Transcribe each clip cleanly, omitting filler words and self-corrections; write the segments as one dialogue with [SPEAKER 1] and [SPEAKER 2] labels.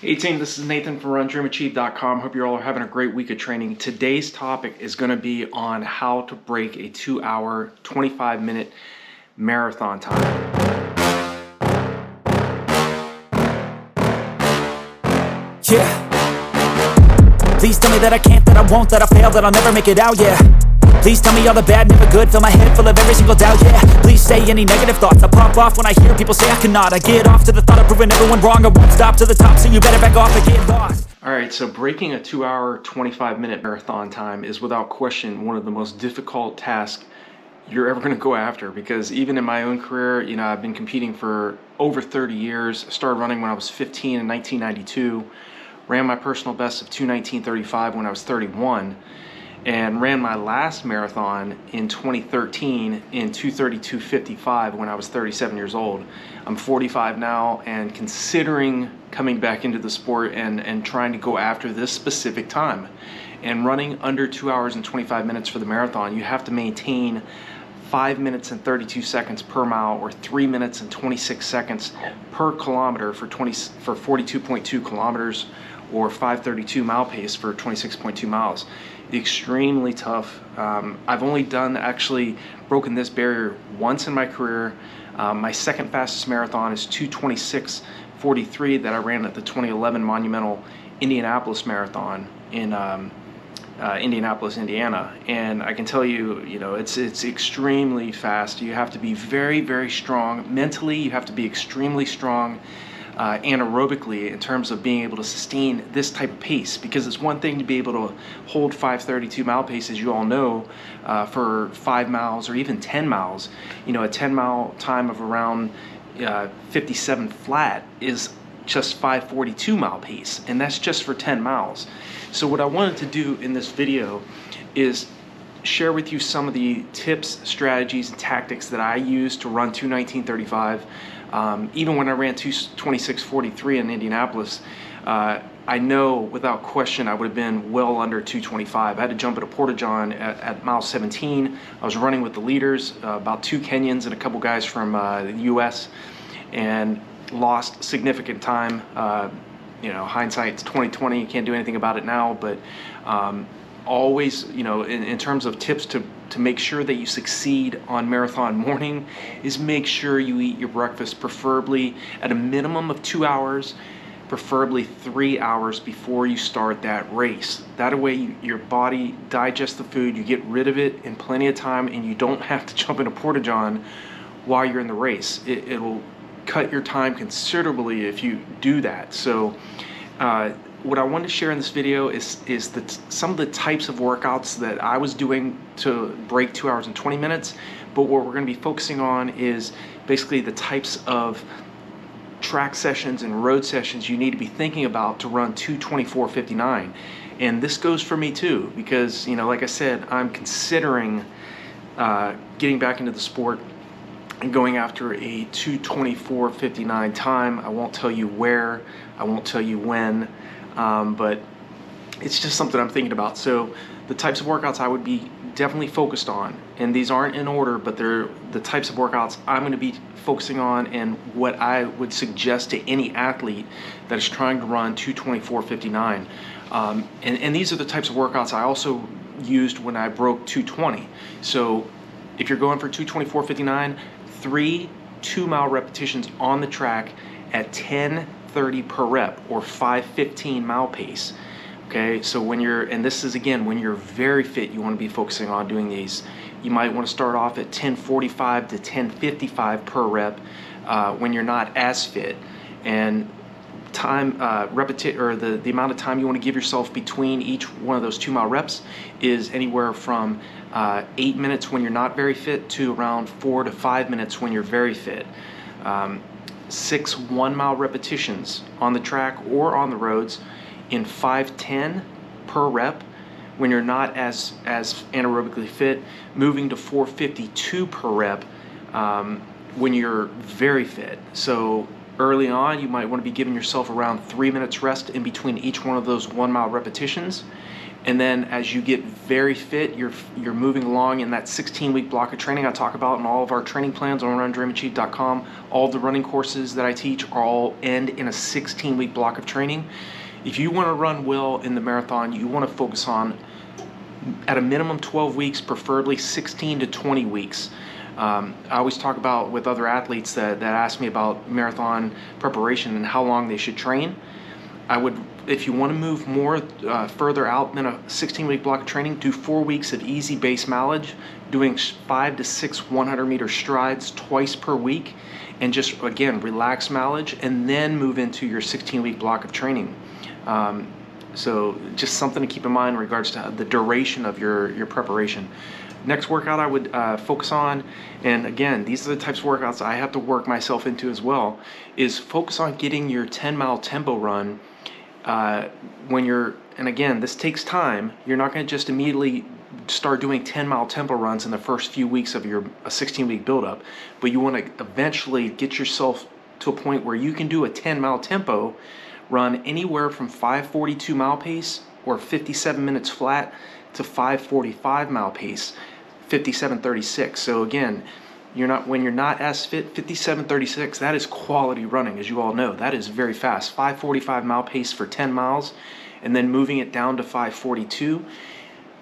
[SPEAKER 1] Hey team, this is Nathan from RunDreamAchieve.com. Hope you're all having a great week of training. Today's topic is going to be on how to break a 2-hour, 25-minute marathon time.
[SPEAKER 2] Yeah. Please tell me that I can't, that I won't, that I fail, that I'll never make it out, yeah. Please tell me all the bad, never good, fill my head full of every single doubt, yeah. Please say any negative thoughts, I pop off when I hear people say I cannot. I get off to the thought of proving everyone wrong, I won't stop to the top, so you better back off and get lost.
[SPEAKER 1] Alright, so breaking a 2-hour, 25-minute marathon time is without question one of the most difficult tasks you're ever going to go after, because even in my own career, you know, I've been competing for over 30 years. I started running when I was 15 in 1992, ran my personal best of 2:19:35 when I was 31, and ran my last marathon in 2013 in 2:32:55 when I was 37 years old. I'm 45 now and considering coming back into the sport and trying to go after this specific time. And running under 2 hours and 25 minutes for the marathon, you have to maintain 5 minutes and 32 seconds per mile, or 3 minutes and 26 seconds per kilometer for 42.2 kilometers, or 5:32 mile pace for 26.2 miles. Extremely tough. I've only actually broken this barrier once in my career. My second fastest marathon is 2:26:43 that I ran at the 2011 Monumental Indianapolis Marathon in Indianapolis, Indiana. And I can tell you, it's extremely fast. You have to be very, very strong. Mentally, you have to be extremely strong. Anaerobically, in terms of being able to sustain this type of pace, because it's one thing to be able to hold 5:32 mile pace, as you all know, for 5 miles or even 10 miles. A 10-mile time of around 57 flat is just 5:42 mile pace, and that's just for 10 miles. So what I wanted to do in this video is share with you some of the tips, strategies, and tactics that I use to run 2:19:35. Even when I ran 2:26:43 in Indianapolis, I know without question I would have been well under 2:25. I had to jump at a porta-john at mile 17. I was running with the leaders, about 2 Kenyans and a couple guys from the US, and lost significant time. Hindsight's 2020. You can't do anything about it now, but always, in terms of tips to make sure that you succeed on marathon morning, is make sure you eat your breakfast, preferably at a minimum of 2 hours, preferably 3 hours before you start that race. That way your body digests the food, you get rid of it in plenty of time, and you don't have to jump in a porta-john while you're in the race. It'll cut your time considerably if you do that. So what I wanted to share in this video is some of the types of workouts that I was doing to break 2 hours and 20 minutes, but what we're going to be focusing on is basically the types of track sessions and road sessions you need to be thinking about to run 2:24:59. And this goes for me too, because like I said, I'm considering getting back into the sport and going after a 2:24:59 time. I won't tell you where, I won't tell you when, but it's just something I'm thinking about. So the types of workouts I would be definitely focused on, and these aren't in order, but they're the types of workouts I'm going to be focusing on, and what I would suggest to any athlete that is trying to run 2:24:59. And these are the types of workouts I also used when I broke 2:20. So if you're going for 2:24:59, 3 2-mile repetitions on the track at 10:30 per rep, or 5:15 mile pace. Okay, so and this is again when you're very fit, you want to be focusing on doing these. You might want to start off at 10:45 to 10:55 per rep when you're not as fit. And time the amount of time you want to give yourself between each one of those 2-mile reps is anywhere from 8 minutes when you're not very fit to around 4 to 5 minutes when you're very fit. 6 1-mile repetitions on the track or on the roads in 5:10 per rep when you're not as anaerobically fit, moving to 4:52 per rep when you're very fit. So early on, you might want to be giving yourself around 3 minutes rest in between each one of those 1-mile repetitions, And then as you get very fit, you're moving along in that 16-week block of training I talk about in all of our training plans on RunDreamAchieve.com. All the running courses that I teach are all end in a 16-week block of training. If you want to run well in the marathon, you want to focus on, at a minimum, 12 weeks, preferably 16 to 20 weeks. I always talk about with other athletes that ask me about marathon preparation and how long they should train. If you want to move more further out than a 16-week block of training, do 4 weeks of easy base mileage, doing 5 to 6 100-meter strides twice per week, and just, again, relax mileage, and then move into your 16-week block of training. So just something to keep in mind in regards to the duration of your preparation. Next workout I would focus on, and again, these are the types of workouts I have to work myself into as well, is focus on getting your 10-mile tempo run. And again, this takes time. You're not going to just immediately start doing 10-mile tempo runs in the first few weeks of your 16-week buildup, but you want to eventually get yourself to a point where you can do a 10-mile tempo run anywhere from 5:42 mile pace or 57 minutes flat to 5:45 mile pace, 57:36. So again, when you're not as fit, 57:36, that is quality running, as you all know. That is very fast. 5:45 mile pace for 10 miles, and then moving it down to 5:42.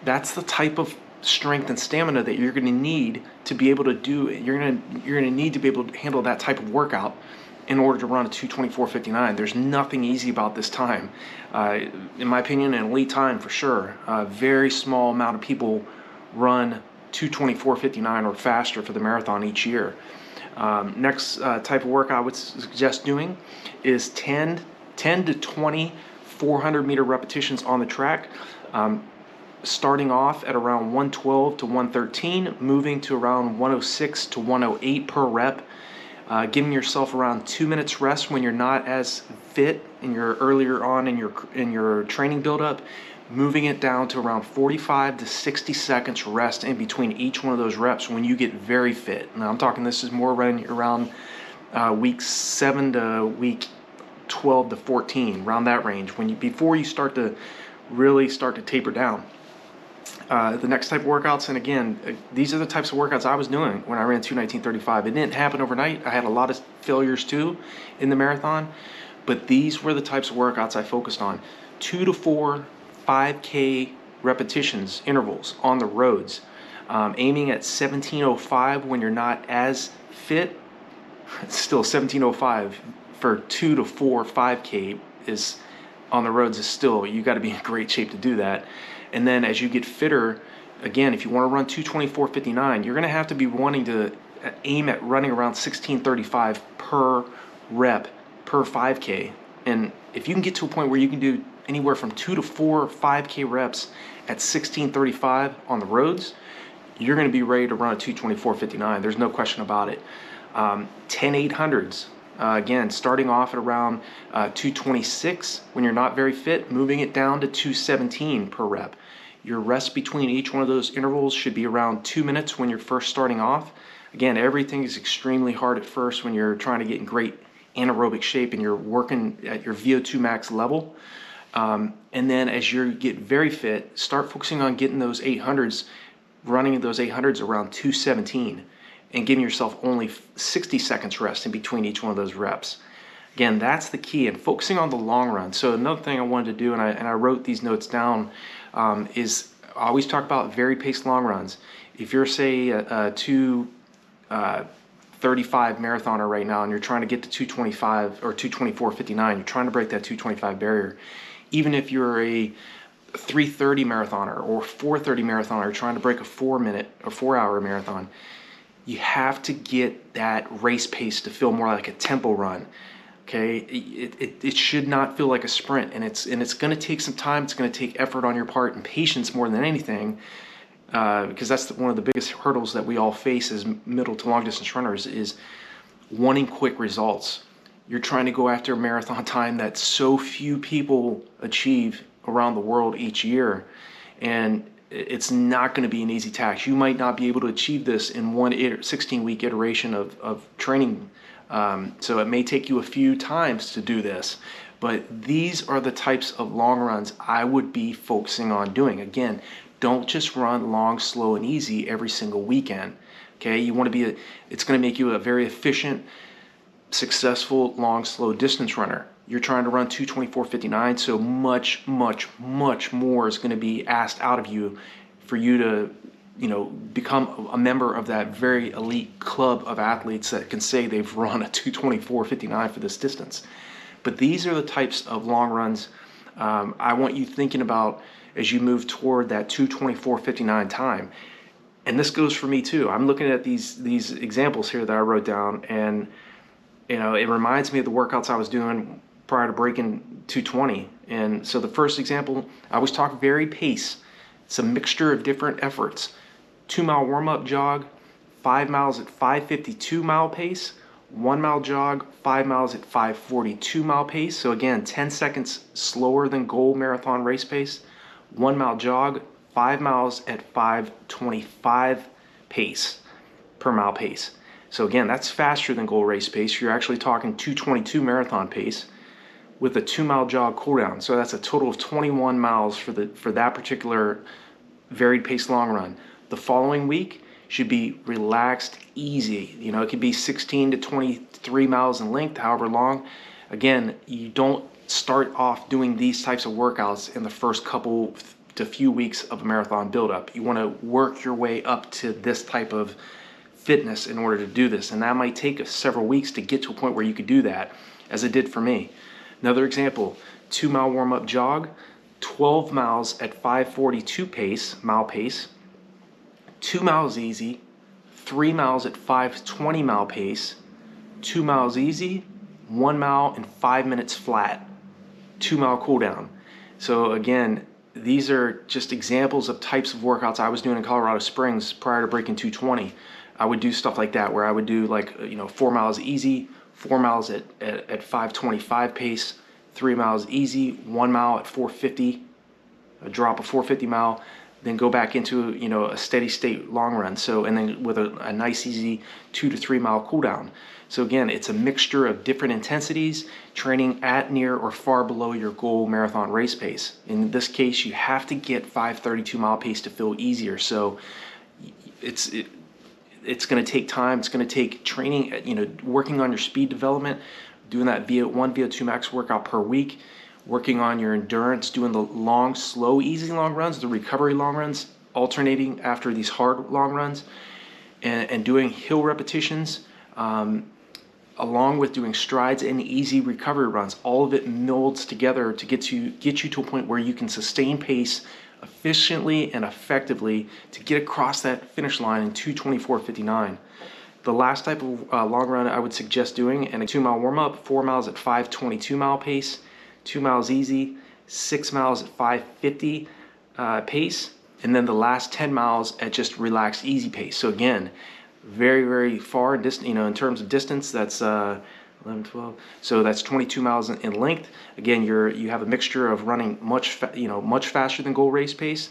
[SPEAKER 1] That's the type of strength and stamina that you're going to need to be able to do. You're going to need to be able to handle that type of workout in order to run a 2:24:59. There's nothing easy about this time. In my opinion, an elite time for sure. A very small amount of people run 2:24:59 or faster for the marathon each year. Next type of work I would suggest doing is 10 to 20 400-meter repetitions on the track, starting off at around 112 to 113, moving to around 106 to 108 per rep, giving yourself around 2 minutes rest when you're not as fit and you're earlier on in your training buildup, moving it down to around 45 to 60 seconds rest in between each one of those reps when you get very fit. Now I'm talking, this is more around week 7 to week 12 to 14, around that range, before you really start to taper down. The next type of workouts, and again, these are the types of workouts I was doing when I ran 2:19:35. It didn't happen overnight. I had a lot of failures too in the marathon, but these were the types of workouts I focused on. 2 to 4 5K repetitions intervals on the roads, aiming at 17:05 when you're not as fit. It's still 17:05 for 2 to 4 5K is on the roads, is still, you got to be in great shape to do that. And then as you get fitter, again, if you want to run 2:24:59, you're going to have to be wanting to aim at running around 16:35 per rep per 5K. And if you can get to a point where you can do anywhere from 2 to 4 5K reps at 16:35 on the roads, you're going to be ready to run a 2:24:59. There's no question about it. 10 800s. Again, starting off at around 226 when you're not very fit, moving it down to 217 per rep. Your rest between each one of those intervals should be around 2 minutes when you're first starting off. Again, everything is extremely hard at first when you're trying to get in great anaerobic shape and you're working at your VO2 max level. And then as you get very fit, start focusing on getting those 800s, running those 800s around 217. And giving yourself only 60 seconds rest in between each one of those reps. Again, that's the key, and focusing on the long run. So another thing I wanted to do, and I wrote these notes down, is I always talk about very paced long runs. If you're, say, a 2:35 marathoner right now and you're trying to get to 2:25 or 2:24:59, you're trying to break that 2:25 barrier. Even if you're a 3:30 marathoner or 4:30 marathoner trying to break a 4-minute or 4-hour marathon, you have to get that race pace to feel more like a tempo run. Okay, it should not feel like a sprint, and it's going to take some time. It's going to take effort on your part and patience more than anything, because that's one of the biggest hurdles that we all face as middle to long distance runners, is wanting quick results. You're trying to go after a marathon time that so few people achieve around the world each year, and it's not going to be an easy task. You might not be able to achieve this in one 16-week iteration of training. So it may take you a few times to do this, But these are the types of long runs I would be focusing on doing. Again, don't just run long, slow, and easy every single weekend. Okay, you want to be it's going to make you a very efficient, successful, long, slow distance runner. You're trying to run 2:24:59, so much more is going to be asked out of you for you to, become a member of that very elite club of athletes that can say they've run a 2:24:59 for this distance. But these are the types of long runs I want you thinking about as you move toward that 2:24:59 time. And this goes for me too. I'm looking at these examples here that I wrote down, and it reminds me of the workouts I was doing prior to breaking 220. And so the first example, I always talk varied pace. It's a mixture of different efforts. 2-mile warm-up jog, 5 miles at 5:52 mile pace, 1 mile jog, 5 miles at 5:42 mile pace. So again, 10 seconds slower than goal marathon race pace. 1 mile jog, 5 miles at 5:25 pace per mile pace. So again, that's faster than goal race pace. You're actually talking 2:22 marathon pace with a 2-mile jog cooldown. So that's a total of 21 miles for that particular varied pace long run. The following week should be relaxed, easy. It could be 16 to 23 miles in length, however long. Again, you don't start off doing these types of workouts in the first couple to few weeks of a marathon buildup. You want to work your way up to this type of fitness in order to do this, and that might take several weeks to get to a point where you could do that, as it did for me. Another example, 2-mile warm-up jog, 12 miles at 5:42 mile pace, 2 miles easy, 3 miles at 5:20 mile pace, 2 miles easy, 1 mile in 5 minutes flat, 2-mile cooldown. So again, these are just examples of types of workouts I was doing in Colorado Springs prior to breaking 220. I would do stuff like that, where I would do 4 miles easy, 4 miles at 5:25 pace, 3 miles easy, 1 mile at 4:50, a drop of 4:50 mile, then go back into a steady state long run. So, and then with a nice easy 2 to 3 mile cool down. So again, it's a mixture of different intensities, training at, near, or far below your goal marathon race pace. In this case, you have to get 5:32 mile pace to feel easier. So it's going to take time. It's going to take training, working on your speed development, doing that VO1, VO2 max workout per week, working on your endurance, doing the long, slow, easy long runs, the recovery long runs, alternating after these hard long runs, and doing hill repetitions, along with doing strides and easy recovery runs. All of it molds together to get you to a point where you can sustain pace efficiently and effectively to get across that finish line in 2:24:59. The last type of long run I would suggest doing, and a 2-mile warm-up, 4 miles at 5:22 mile pace, 2 miles easy, 6 miles at 5:50 pace, and then the last 10 miles at just relaxed, easy pace. So again, very far distance, in terms of distance, that's 11, 12. So that's 22 miles in length. Again, you have a mixture of running much faster than goal race pace,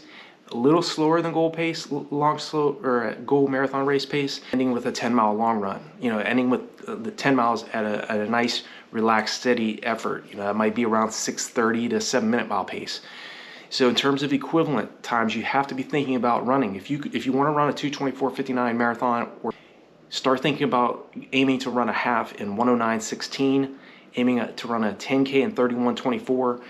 [SPEAKER 1] a little slower than goal pace, goal marathon race pace, ending with a 10-mile long run. Ending with the 10 miles at a nice, relaxed, steady effort. That might be around 6:30 to 7-minute mile pace. So in terms of equivalent times, you have to be thinking about running. If you want to run a 2:24:59 marathon, or start thinking about aiming to run a half in 1:09:16, aiming to run a 10K in 31:24,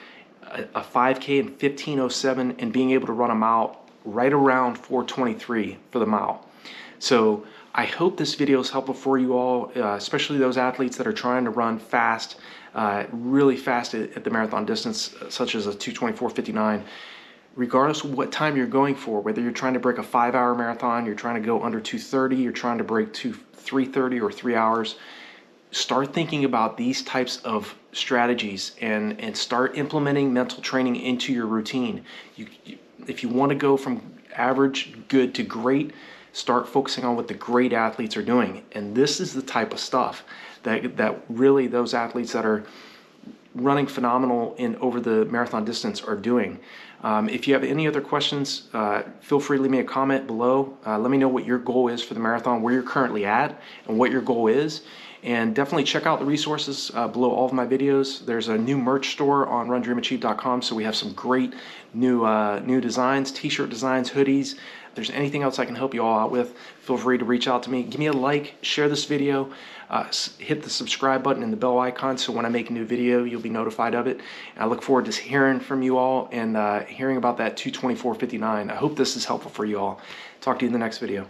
[SPEAKER 1] a 5K in 15:07, and being able to run a mile right around 4:23 for the mile. So I hope this video is helpful for you all, especially those athletes that are trying to run fast, really fast at the marathon distance, such as a 2:24:59. Regardless of what time you're going for, whether you're trying to break a 5-hour marathon, you're trying to go under 2:30, you're trying to break 3:30 or 3 hours, start thinking about these types of strategies and start implementing mental training into your routine. If you want to go from average, good to great, start focusing on what the great athletes are doing. And this is the type of stuff that really those athletes that are running phenomenal over the marathon distance are doing. If you have any other questions, feel free to leave me a comment below. Let me know what your goal is for the marathon, where you're currently at, and what your goal is. And definitely check out the resources below all of my videos. There's a new merch store on RunDreamAchieve.com, so we have some great new designs, t-shirt designs, hoodies. If there's anything else I can help you all out with, feel free to reach out to me. Give me a like, share this video, hit the subscribe button and the bell icon so when I make a new video, you'll be notified of it. And I look forward to hearing from you all and hearing about that 224.59. I hope this is helpful for you all. Talk to you in the next video.